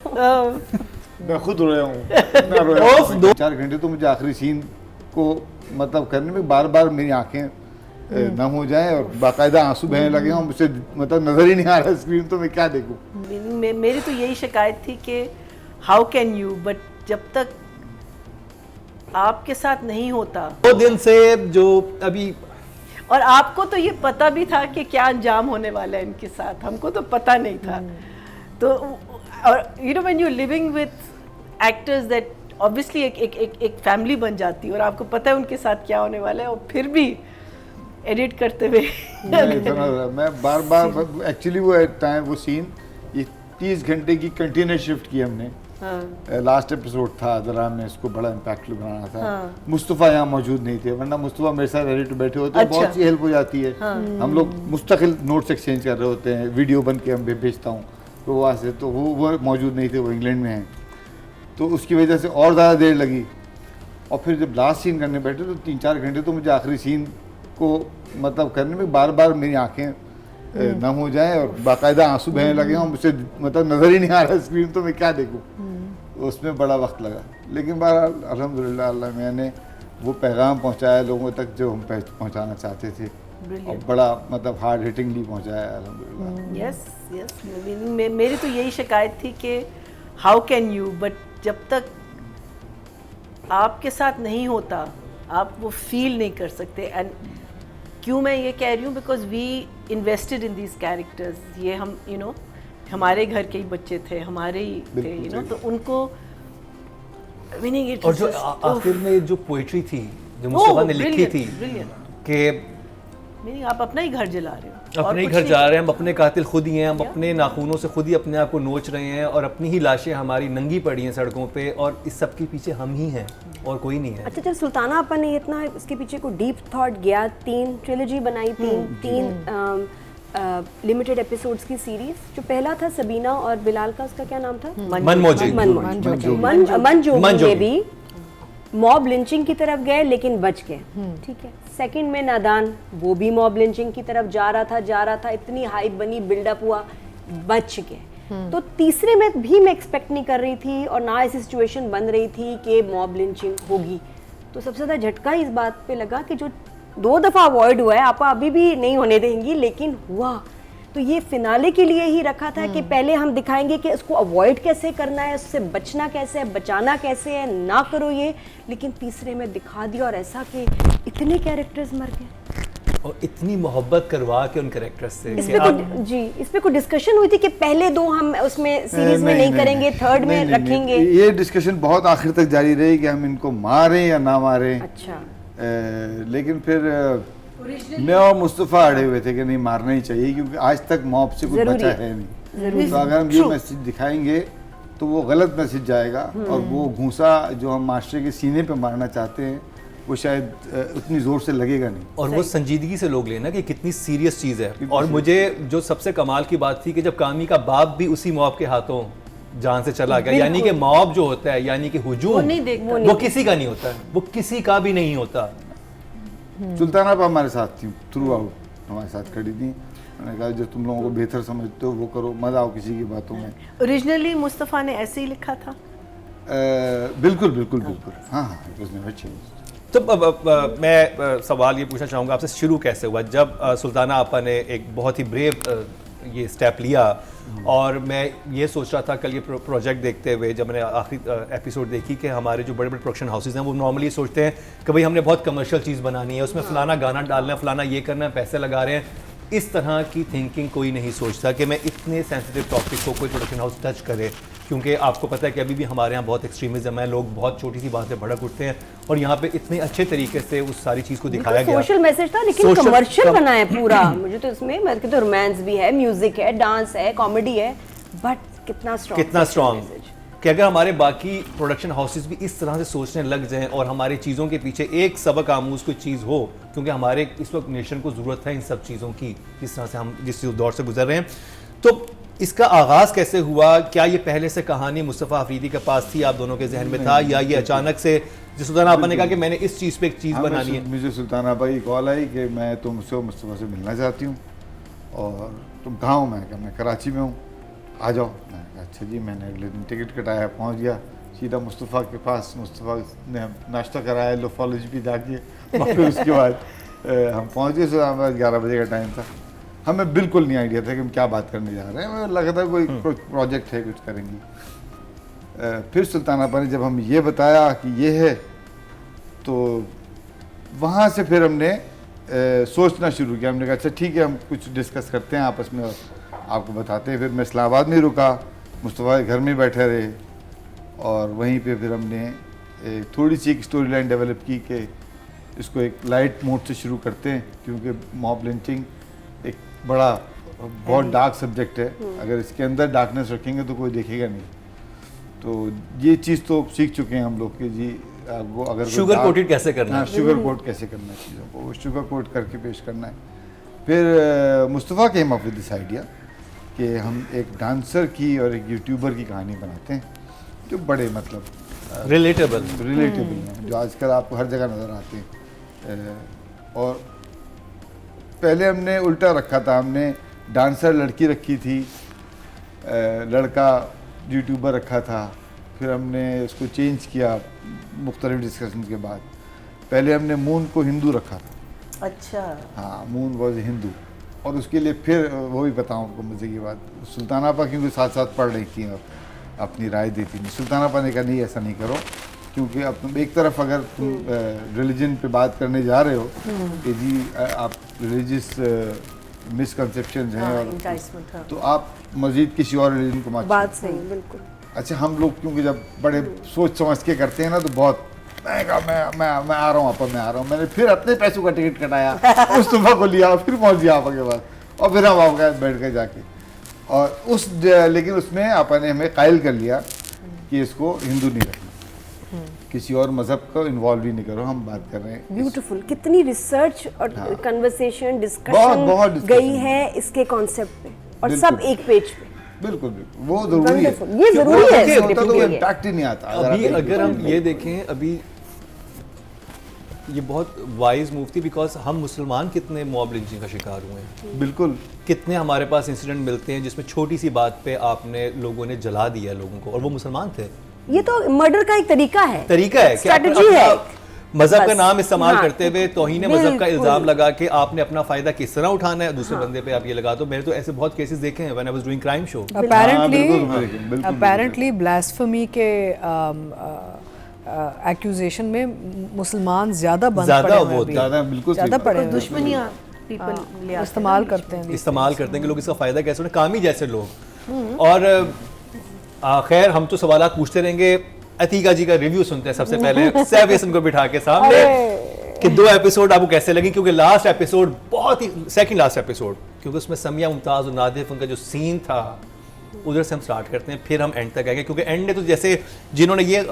मैं खुद रोया हूँ। मैं रोया हूँ। 2-4 घंटे तो मुझे आखिरी सीन को मतलब करने में बार बार मेरी आंखें नम हो जाएं और बाकायदा आंसू बहने लगे हों, मुझसे मतलब नजर ही नहीं आ रहा स्क्रीन, तो मैं क्या देखूं। मेरी तो यही शिकायत थी कि हाउ कैन यू, बट जब तक आपके साथ नहीं होता 2 दिन से जो अभी, और आपको तो ये पता भी था कि क्या अंजाम होने वाला है इनके साथ, हमको तो पता नहीं था। तो और you know when you living with actors that obviously एक फैमिली बन जाती है और आपको पता है उनके साथ क्या होने वाला है, और फिर भी एडिट करते हुए मैं बार बार एक्चुअली वो टाइम वो सीन ये 30 घंटे की कंटिन्यूस शिफ्ट की हमने। लास्ट एपिसोड था जरा, हमने इसको बड़ा इम्पैक्टफुल बनाना था। मुस्तफ़ा यहाँ मौजूद नहीं थे, वरना मुस्तफ़ा मेरे साथ एडिट बैठे होते हैं, बहुत सी हेल्प हो जाती है। हम लोग मुस्तकिल नोट्स एक्सचेंज कर रहे होते हैं, वीडियो बन के हम भेजता हूँ तो वहाँ से, तो वो मौजूद नहीं थे, वो इंग्लैंड में हैं, तो उसकी वजह से और ज़्यादा देर लगी। और फिर जब लास्ट सीन करने बैठे तो 3-4 घंटे तो मुझे आखिरी सीन को मतलब करने में बार बार मेरी आंखें नम हो जाएं और बाकायदा आंसू बहने लगे हों, मुझसे मतलब नज़र ही नहीं आ रहा स्क्रीन, तो मैं क्या देखूं। उसमें बड़ा वक्त लगा, लेकिन बहरहाल अल्हम्दुलिल्लाह अल्लाह मैंने वो पैगाम पहुंचाया लोगों तक जो हम पहुंचाना चाहते थे, और बड़ा मतलब हार्ड हिटिंगली पहुंचाया अल्हम्दुलिल्लाह। यस, मेरी तो यही शिकायत थी कि हाउ कैन यू, बट जब तक आपके साथ नहीं होता आप वो फील नहीं कर सकते। एंड क्यों मैं ये कह रही हूँ, because we invested in these characters. ये हम हमारे घर के ही बच्चे थे, हमारे ही थे, तो उनको और जो आखिर में जो पोइट्री थी जो मुस्तफा ने लिखी थी कि आप अपना ही घर जला रहे हो, अपने ही घर जा रहे हैं, हम अपने कातिल खुद ही हैं, हम अपने नाखूनों से खुद ही अपने आप को नोच रहे हैं, और अपनी ही लाशें हमारी नंगी पड़ी हैं सड़कों पे, और इस सब के पीछे हम ही हैं और कोई नहीं है। अच्छा, जब सुल्ताना अपन ने इतना इसके पीछे को डीप थॉट गया, 3 ट्रिलॉजी बनाई, 3 लिमिटेड एपिसोड्स की सीरीज। जो पहला था सबीना और बिलाल का, उसका क्या नाम था? मंजोगी में भी मॉब लिंचिंग की तरफ गए लेकिन बच गए, ठीक है। सेकंड में नादान, वो भी मॉब लिंचिंग की तरफ जा रहा था, इतनी हाइप बनी, बिल्डअप हुआ, बच गए। तो तीसरे में भी मैं एक्सपेक्ट नहीं कर रही थी, और ना ऐसी सिचुएशन बन रही थी कि मॉब लिंचिंग होगी। तो सबसे ज़्यादा झटका इस बात पे लगा कि जो 2 दफ़ा अवॉइड हुआ है, आप अभी भी नहीं होने देंगी, लेकिन हुआ। तो ये फिनाले के लिए ही रखा था कि पहले हम दिखाएंगे कि इसको अवॉइड कैसे करना है, उससे बचना कैसे है, बचाना कैसे है, ना करो ये। लेकिन तीसरे में दिखा दिया, और ऐसा कि इतने कैरेक्टर्स मर गए और इतनी मोहब्बत करवा के उन कैरेक्टर्स से। इस पे कोई डिस्कशन हुई थी कि पहले 2 हम उसमें सीरीज में नहीं करेंगे, थर्ड में रखेंगे? ये डिस्कशन बहुत आखिर तक जारी रही कि हम इनको मारें या ना मारें। अच्छा। लेकिन फिर मैं और मुस्तफ़ा अड़े हुए थे कि नहीं, मारना ही चाहिए, क्योंकि आज तक मॉब से कुछ बचा है नहीं। तो अगर हम ये मैसेज दिखाएंगे तो वो गलत मैसेज जाएगा, और वो घूंसा जो हम मास्टर के सीने पे मारना चाहते हैं वो शायद उतनी ज़ोर से लगेगा नहीं। और वो संजीदगी से लोग लेना कि कितनी सीरियस चीज़ है। और मुझे जो सबसे कमाल की बात थी कि जब कामी का बाप भी उसी मॉब के हाथों जान से चला गया, यानी कि मॉब जो होता है, यानी कि हुजूम, वो किसी का नहीं होता, वो किसी का भी नहीं होता। सुल्ताना आप हमारे साथ थी, थ्रू आउट हमारे साथ खड़ी थी। मैंने कहा जो तुम लोगों को बेहतर समझते हो वो करो, मत आओ किसी की बातों में। ओरिजिनली मुस्तफ़ा ने ऐसे ही लिखा था? बिल्कुल बिल्कुल बिल्कुल, हाँ, इट वाज नेवर चेंज्ड। तो मैं सवाल ये पूछना चाहूँगा आपसे, शुरू कैसे हुआ जब सुल्ताना आपा ने एक बहुत ही ब्रेव ये स्टेप लिया? और मैं ये सोच रहा था कल ये प्रोजेक्ट देखते हुए, जब मैंने आखिरी एपिसोड देखी कि हमारे जो बड़े बड़े प्रोडक्शन हाउसेज हैं वो नॉर्मली सोचते हैं कि भाई हमने बहुत कमर्शियल चीज़ बनानी है, उसमें फलाना गाना डालना है, फलाना ये करना है, पैसे लगा रहे हैं। इस तरह की थिंकिंग कोई नहीं सोचता कि मैं इतने सेंसिटिव टॉपिक को कोई प्रोडक्शन हाउस टच करे, क्योंकि आपको पता है कि अभी भी हमारे यहाँ बहुत एक्सट्रीमिज्म है, लोग बहुत छोटी सी बात से भड़क उठते हैं, और यहाँ पे इतने अच्छे तरीके से उस सारी चीज़ को दिखाया गया। सोशल मैसेज था, लेकिन कमर्शियल बना है पूरा। मुझे तो इसमें मतलब तो रोमांस भी है, म्यूजिक है, डांस है, कॉमेडी है, बट कितना स्ट्रॉन्ग कि अगर हमारे बाकी प्रोडक्शन हाउसेस भी इस तरह से सोचने लग जाएं और हमारे चीज़ों के पीछे एक सबक आमूज कोई चीज़ हो, क्योंकि हमारे इस वक्त नेशन को ज़रूरत है इन सब चीज़ों की, जिस तरह से हम जिस दौर से गुजर रहे हैं। तो इसका आगाज़ कैसे हुआ? क्या ये पहले से कहानी मुस्तफ़ा अफरीदी के पास थी, आप दोनों के जहन में था, या ये अचानक से सुल्ताना आपा ने कहा कि मैंने इस चीज़ पे एक चीज़ बनानी है? मुझे सुल्ताना आपा की कॉल आई कि मैं तुमसे और मुस्तफ़ा से मिलना चाहती हूँ, और तुम कहाँ हो? मैं कराची में हूँ, आ जाओ। अच्छा जी, मैंने अगले दिन टिकट कटाया, पहुंच गया सीधा मुस्तफ़ा के पास। मुस्तफ़ा ने नाश्ता कराया, लोफोलॉजी भी जाके और फिर उसके बाद हम पहुंच गए। सुबह 11 बजे का टाइम था। हमें बिल्कुल नहीं आइडिया था कि हम क्या बात करने जा रहे हैं। हमें लगा था कोई प्रोजेक्ट है, कुछ करेंगे। फिर सुल्तानापा ने जब हम ये बताया कि ये है, तो वहाँ से फिर हमने सोचना शुरू किया। हमने कहा अच्छा ठीक है, हम कुछ डिस्कस करते हैं आपस में और आपको बताते हैं। फिर मैं इस्लामाबाद में रुका, मुस्तफ़ा के घर में बैठे रहे और वहीं पे फिर हमने थोड़ी सी एक स्टोरी लाइन डेवलप की कि इसको एक लाइट मोड से शुरू करते हैं, क्योंकि मॉब लिंचिंग एक बड़ा बहुत डार्क सब्जेक्ट है। अगर इसके अंदर डार्कनेस रखेंगे तो कोई देखेगा नहीं। तो ये चीज़ तो सीख चुके हैं हम लोग कि जी वो अगर शुगर कोटेड कैसे करना है, शुगर कोट कैसे करना है चीज़ों को, वो शुगर कोट करके पेश करना है। फिर Mustafa came up with this idea कि हम एक डांसर की और एक यूट्यूबर की कहानी बनाते हैं जो बड़े मतलब रिलेटेबल हैं, जो आजकल आपको हर जगह नज़र आते हैं। और पहले हमने उल्टा रखा था, हमने डांसर लड़की रखी थी, लड़का यूट्यूबर रखा था। फिर हमने उसको चेंज किया मुख्तलिफ डिस्कशन के बाद। पहले हमने मून को हिंदू रखा था। अच्छा, हाँ, मून वॉज हिंदू। और उसके लिए फिर वो भी बताऊँ आपको मज़े की बात, सुल्तानापा क्योंकि साथ साथ पढ़ रही थी और अपनी राय देती थी। सुल्तानापा ने कहा नहीं ऐसा नहीं करो, क्योंकि अब तुम एक तरफ अगर तुम रिलीजन पे बात करने जा रहे हो कि जी आप रिलीजियस मिसकंसेप्शंस हैं और तो आप मज़ीद किसी और रिलीजन को मत बात सही, बिल्कुल। अच्छा, हम लोग क्योंकि जब बड़े सोच समझ के करते हैं ना, तो बहुत मैं कहा मैं आ रहा हूँ आपा, मैं आ रहा हूँ। मैंने फिर अपने पैसों का टिकट कटाया, मुस्तफ़ा को लिया, फिर पहुँच गया आपा के पास और फिर हम आपके बैठ गए जाके। और लेकिन उसमें आपा ने हमें कायल कर लिया कि इसको हिंदू नहीं रखना, किसी और मजहब को इन्वॉल्व ही नहीं करो, हम बात कर रहे हैं। ब्यूटीफुल, कितनी रिसर्च और कन्वर्सेशन बहुत डिस्कशन discussion गई है इसके कॉन्सेप्ट पे, और सब बिल्कुल। एक पेज पे। बिल्कुल बिल्कुल, वो जरूरी है। Wonderful, ये जरूरी है देखिए, script होता तो के लिए। इम्पैक्ट ही नहीं आता। अभी आप अगर हम ये देखें, अभी ये बहुत वाइज मूव थी, बिकॉज हम मुसलमान कितने मॉब लिंचिंग का शिकार हुए हैं। बिल्कुल कितने हमारे पास इंसिडेंट मिलते हैं जिसमें छोटी सी बात पे आपने लोगों ने जला दिया लोगों को, और वो मुसलमान थे। ये तो मर्डर का एक तरीका है कि स्ट्रेटजी है। मजहब का बस, नाम इस्तेमाल हाँ, करते हुए तौहीन मजहब का बिल्कुल। इल्जाम लगा के आपने अपना फायदा किस तरह उठाना है, दूसरे बंदे पे आप ये लगा दो। मैंने तो ऐसे बहुत केसेस देखे हैं when I was doing crime show. Apparently blasphemy के एक्यूजेशन में मुसलमान ज्यादा बंद ज्यादा पड़े हुए वो हैं अभी। ज्यादा बिल्कुल ज्यादा सही पड़े कुछ हुए हैं। दुश्मनियाँ पीपल ले आते इस्तेमाल हैं। करते हैं इस्तेमाल करते हैं कि लोग इसका फायदा कैसे उन्हें, कामी जैसे लोग। और खैर हम तो सवालात पूछते रहेंगे। अतीका जी का रिव्यू सुनते हैं सबसे पहले, सैफ हसन को बिठा के सामने कि 2 एपिसोड आपको कैसे लगी, क्योंकि लास्ट एपिसोड बहुत ही सेकंड लास्ट एपिसोड, क्योंकि उसमें समिया मुमताज और नादिफ उनका जो सीन था, उधर से हम स्टार्ट करते हैं, फिर हम एंड तक आएंगे। क्योंकि एंड में तो जैसे जिन्होंने ये